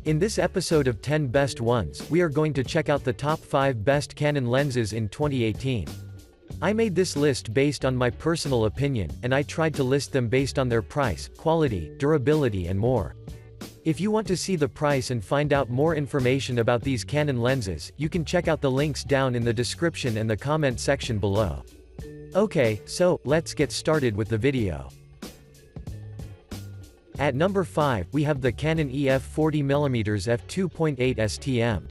In this episode of 10 Best Ones, we are going to check out the top 5 best Canon lenses in 2018. I made this list based on my personal opinion, and I tried to list them based on their price, quality, durability and more. If you want to see the price and find out more information about these Canon lenses, you can check out the links down in the description and the comment section below. Okay, so, let's get started with the video. At number 5, we have the Canon EF-40mm f2.8 STM.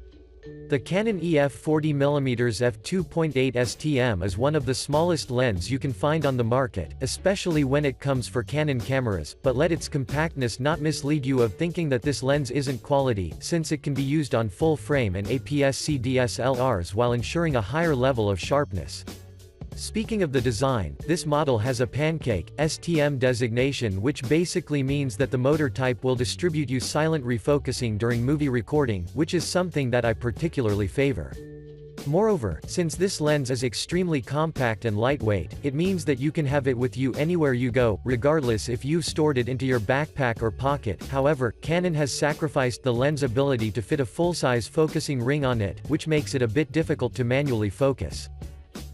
The Canon EF-40mm f2.8 STM is one of the smallest lens you can find on the market, especially when it comes for Canon cameras, but let its compactness not mislead you of thinking that this lens isn't quality, since it can be used on full-frame and APS-C DSLRs while ensuring a higher level of sharpness. Speaking of the design, this model has a pancake STM designation, which basically means that the motor type will distribute you silent refocusing during movie recording, which is something that I particularly favor. Moreover, since this lens is extremely compact and lightweight, it means that you can have it with you anywhere you go, regardless if you've stored it into your backpack or pocket. However, Canon has sacrificed the lens ability to fit a full-size focusing ring on it, which makes it a bit difficult to manually focus.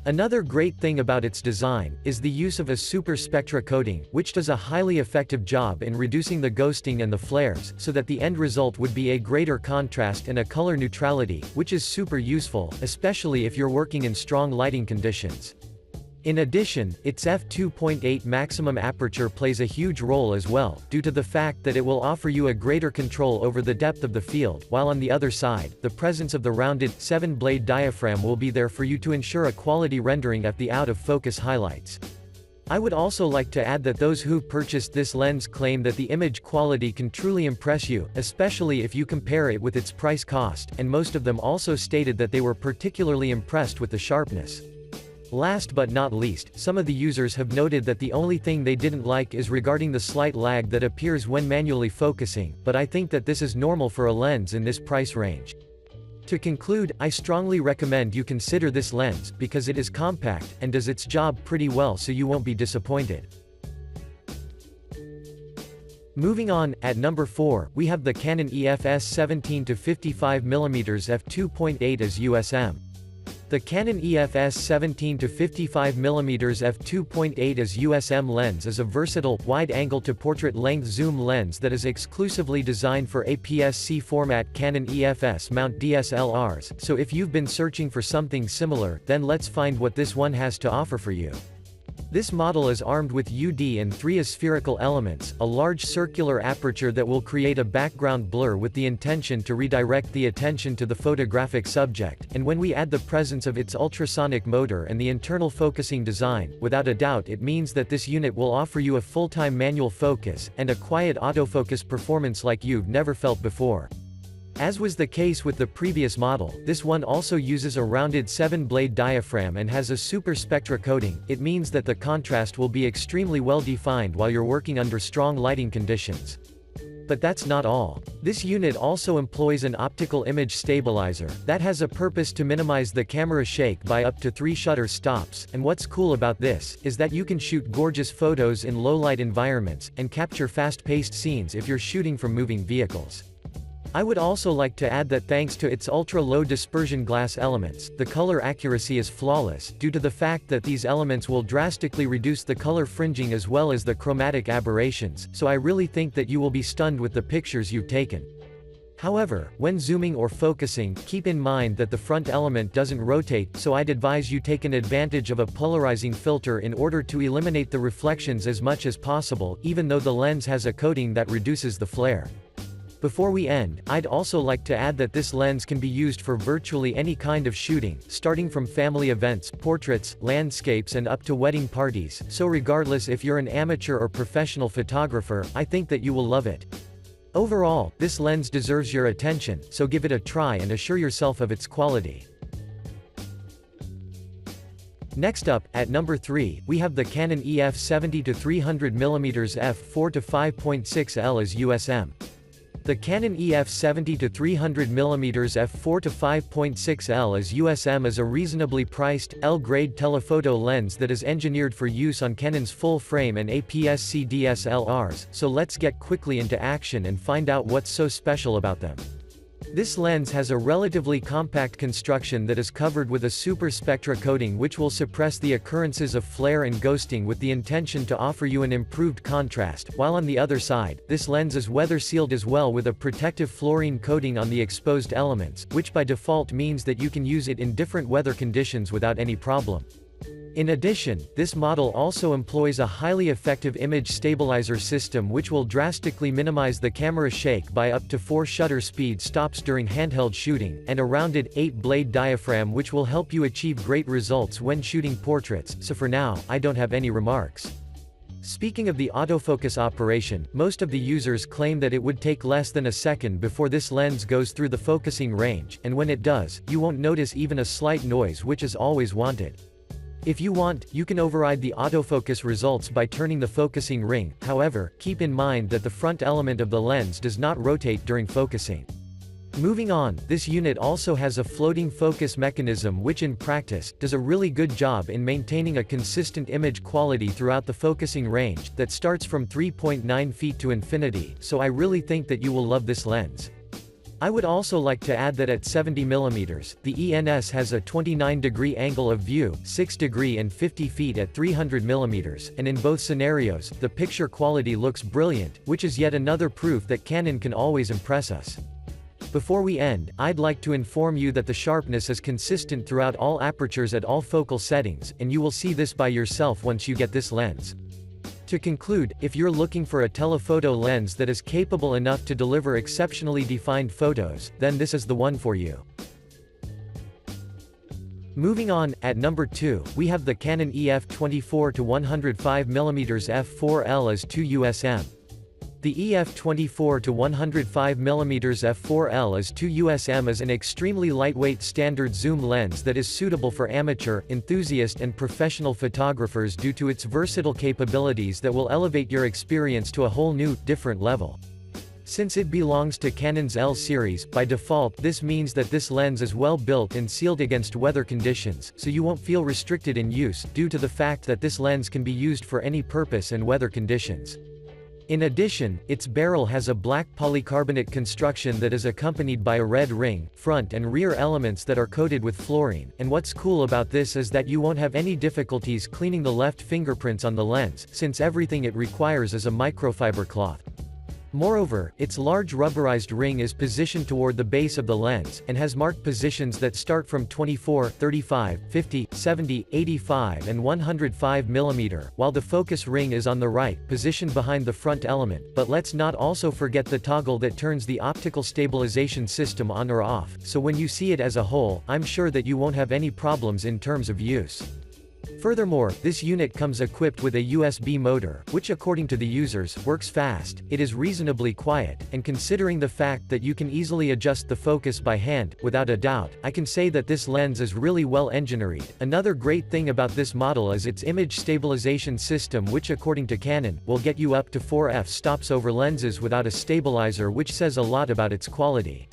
Another great thing about its design is the use of a super spectra coating, which does a highly effective job in reducing the ghosting and the flares, so that the end result would be a greater contrast and a color neutrality, which is super useful, especially if you're working in strong lighting conditions. In addition, its f2.8 maximum aperture plays a huge role as well, due to the fact that it will offer you a greater control over the depth of the field, while on the other side, the presence of the rounded, 7-blade diaphragm will be there for you to ensure a quality rendering at the out-of-focus highlights. I would also like to add that those who've purchased this lens claim that the image quality can truly impress you, especially if you compare it with its price cost, and most of them also stated that they were particularly impressed with the sharpness. Last but not least, some of the users have noted that the only thing they didn't like is regarding the slight lag that appears when manually focusing, but I think that this is normal for a lens in this price range. To conclude, I strongly recommend you consider this lens, because it is compact, and does its job pretty well, so you won't be disappointed. Moving on, at number 4, we have the Canon EF-S 17-55mm f2.8 IS USM. The Canon EF-S 17-55mm f2.8 IS USM lens is a versatile, wide-angle to portrait-length zoom lens that is exclusively designed for APS-C format Canon EF-S mount DSLRs, so if you've been searching for something similar, then let's find what this one has to offer for you. This model is armed with UD and 3 aspherical elements, a large circular aperture that will create a background blur with the intention to redirect the attention to the photographic subject, and when we add the presence of its ultrasonic motor and the internal focusing design, without a doubt it means that this unit will offer you a full-time manual focus, and a quiet autofocus performance like you've never felt before. As was the case with the previous model, this one also uses a rounded 7-blade diaphragm and has a super spectra coating. It means that the contrast will be extremely well defined while you're working under strong lighting conditions. But that's not all. This unit also employs an optical image stabilizer that has a purpose to minimize the camera shake by up to 3 shutter stops, and what's cool about this is that you can shoot gorgeous photos in low-light environments, and capture fast-paced scenes if you're shooting from moving vehicles. I would also like to add that thanks to its ultra-low dispersion glass elements, the color accuracy is flawless, due to the fact that these elements will drastically reduce the color fringing as well as the chromatic aberrations, so I really think that you will be stunned with the pictures you've taken. However, when zooming or focusing, keep in mind that the front element doesn't rotate, so I'd advise you take an advantage of a polarizing filter in order to eliminate the reflections as much as possible, even though the lens has a coating that reduces the flare. Before we end, I'd also like to add that this lens can be used for virtually any kind of shooting, starting from family events, portraits, landscapes and up to wedding parties, so regardless if you're an amateur or professional photographer, I think that you will love it. Overall, this lens deserves your attention, so give it a try and assure yourself of its quality. Next up, at number 3, we have the Canon EF 70-300mm f4 to 5.6L IS USM. The Canon EF-70 to 300mm f4 to 5.6L IS USM is a reasonably priced, L-grade telephoto lens that is engineered for use on Canon's full-frame and APS-C DSLRs, so let's get quickly into action and find out what's so special about them. This lens has a relatively compact construction that is covered with a super spectra coating which will suppress the occurrences of flare and ghosting with the intention to offer you an improved contrast, while on the other side, this lens is weather sealed as well with a protective fluorine coating on the exposed elements, which by default means that you can use it in different weather conditions without any problem. In addition, this model also employs a highly effective image stabilizer system which will drastically minimize the camera shake by up to 4 shutter speed stops during handheld shooting, and a rounded, 8-blade diaphragm which will help you achieve great results when shooting portraits, so for now, I don't have any remarks. Speaking of the autofocus operation, most of the users claim that it would take less than a second before this lens goes through the focusing range, and when it does, you won't notice even a slight noise which is always wanted. If you want, you can override the autofocus results by turning the focusing ring, however, keep in mind that the front element of the lens does not rotate during focusing. Moving on, this unit also has a floating focus mechanism which in practice, does a really good job in maintaining a consistent image quality throughout the focusing range, that starts from 3.9 feet to infinity, so I really think that you will love this lens. I would also like to add that at 70mm, the ENS has a 29-degree angle of view, 6° and 50 feet at 300mm, and in both scenarios, the picture quality looks brilliant, which is yet another proof that Canon can always impress us. Before we end, I'd like to inform you that the sharpness is consistent throughout all apertures at all focal settings, and you will see this by yourself once you get this lens. To conclude, if you're looking for a telephoto lens that is capable enough to deliver exceptionally defined photos, then this is the one for you. Moving on, at number 2, we have the Canon EF-24 to 105mm f4L IS USM. The EF-24 to 105mm f4L IS USM is an extremely lightweight standard zoom lens that is suitable for amateur, enthusiast and professional photographers due to its versatile capabilities that will elevate your experience to a whole new, different level. Since it belongs to Canon's L series, by default this means that this lens is well built and sealed against weather conditions, so you won't feel restricted in use, due to the fact that this lens can be used for any purpose and weather conditions. In addition, its barrel has a black polycarbonate construction that is accompanied by a red ring, front and rear elements that are coated with fluorine, and what's cool about this is that you won't have any difficulties cleaning the left fingerprints on the lens, since everything it requires is a microfiber cloth. Moreover, its large rubberized ring is positioned toward the base of the lens, and has marked positions that start from 24, 35, 50, 70, 85 and 105mm, while the focus ring is on the right, positioned behind the front element, but let's not also forget the toggle that turns the optical stabilization system on or off, so when you see it as a whole, I'm sure that you won't have any problems in terms of use. Furthermore, this unit comes equipped with a USB motor, which according to the users, works fast, it is reasonably quiet, and considering the fact that you can easily adjust the focus by hand, without a doubt, I can say that this lens is really well engineered. Another great thing about this model is its image stabilization system which according to Canon, will get you up to 4 f-stops over lenses without a stabilizer, which says a lot about its quality.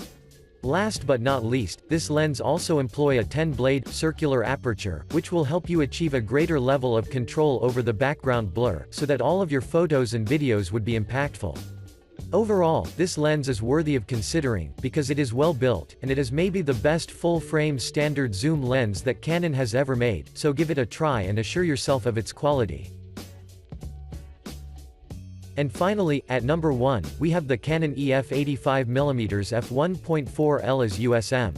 Last but not least, this lens also employ a 10-blade, circular aperture, which will help you achieve a greater level of control over the background blur, so that all of your photos and videos would be impactful. Overall, this lens is worthy of considering, because it is well built, and it is maybe the best full-frame standard zoom lens that Canon has ever made, so give it a try and assure yourself of its quality. And finally, at number 1, we have the Canon EF-85mm f1.4L IS USM.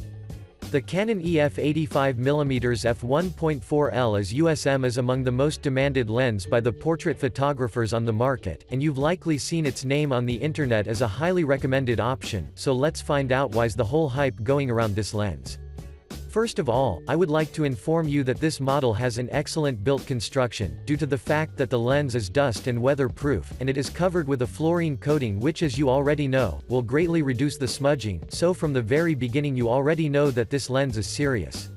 The Canon EF-85mm f1.4L IS USM is among the most demanded lens by the portrait photographers on the market, and you've likely seen its name on the internet as a highly recommended option, so let's find out why's the whole hype going around this lens. First of all, I would like to inform you that this model has an excellent built construction, due to the fact that the lens is dust and weather-proof, and it is covered with a fluorine coating which as you already know, will greatly reduce the smudging, so from the very beginning you already know that this lens is serious.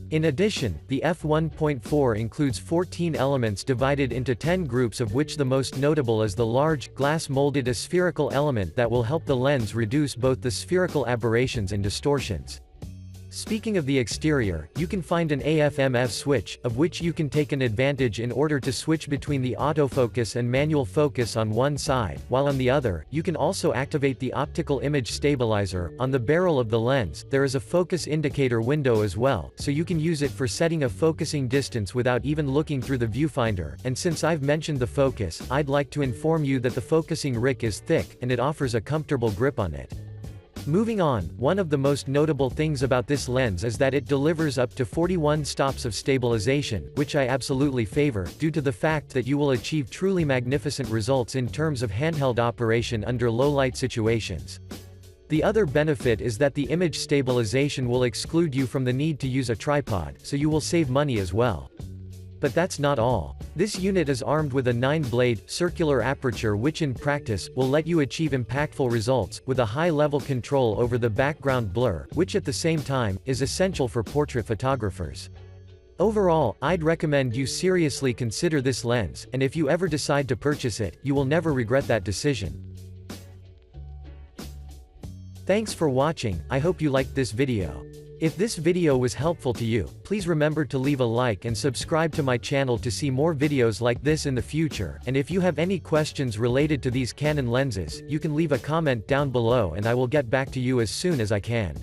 In addition, the f1.4 includes 14 elements divided into 10 groups, of which the most notable is the large, glass-molded aspherical element that will help the lens reduce both the spherical aberrations and distortions. Speaking of the exterior, you can find an AF/MF switch, of which you can take an advantage in order to switch between the autofocus and manual focus on one side, while on the other, you can also activate the optical image stabilizer. On the barrel of the lens, there is a focus indicator window as well, so you can use it for setting a focusing distance without even looking through the viewfinder. And since I've mentioned the focus, I'd like to inform you that the focusing rick is thick, and it offers a comfortable grip on it. Moving on, one of the most notable things about this lens is that it delivers up to 41 stops of stabilization, which I absolutely favor, due to the fact that you will achieve truly magnificent results in terms of handheld operation under low-light situations. The other benefit is that the image stabilization will exclude you from the need to use a tripod, so you will save money as well. But that's not all. This unit is armed with a 9-blade, circular aperture which in practice, will let you achieve impactful results, with a high-level control over the background blur, which at the same time, is essential for portrait photographers. Overall, I'd recommend you seriously consider this lens, and if you ever decide to purchase it, you will never regret that decision. Thanks for watching, I hope you liked this video. If this video was helpful to you, please remember to leave a like and subscribe to my channel to see more videos like this in the future, and if you have any questions related to these Canon lenses, you can leave a comment down below and I will get back to you as soon as I can.